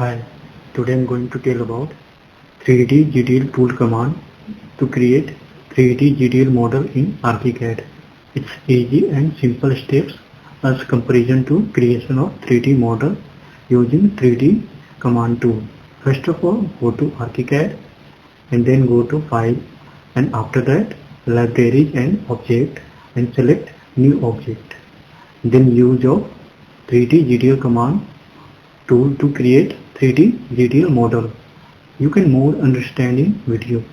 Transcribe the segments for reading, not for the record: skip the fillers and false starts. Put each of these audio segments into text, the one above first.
Hi, today I'm going to tell about 3D GDL tool command to create 3D GDL model in ArchiCAD. It's easy and simple steps as comparison to creation of 3D model using 3D command tool. First of all, go to ArchiCAD and then go to File, and after that Libraries and Object, and select New Object. Then use of 3D GDL command tool to create 3D GDL model. You can more understand in video.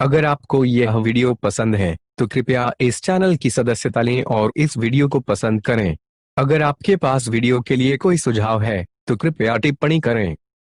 अगर आपको यह video पसंद है तो कृपया इस channel की सदस्यता लें और इस वीडियो को पसंद करें। अगर आपके पास वीडियो के लिए कोई सुझाव है तो कृपया टिप्पणी करें।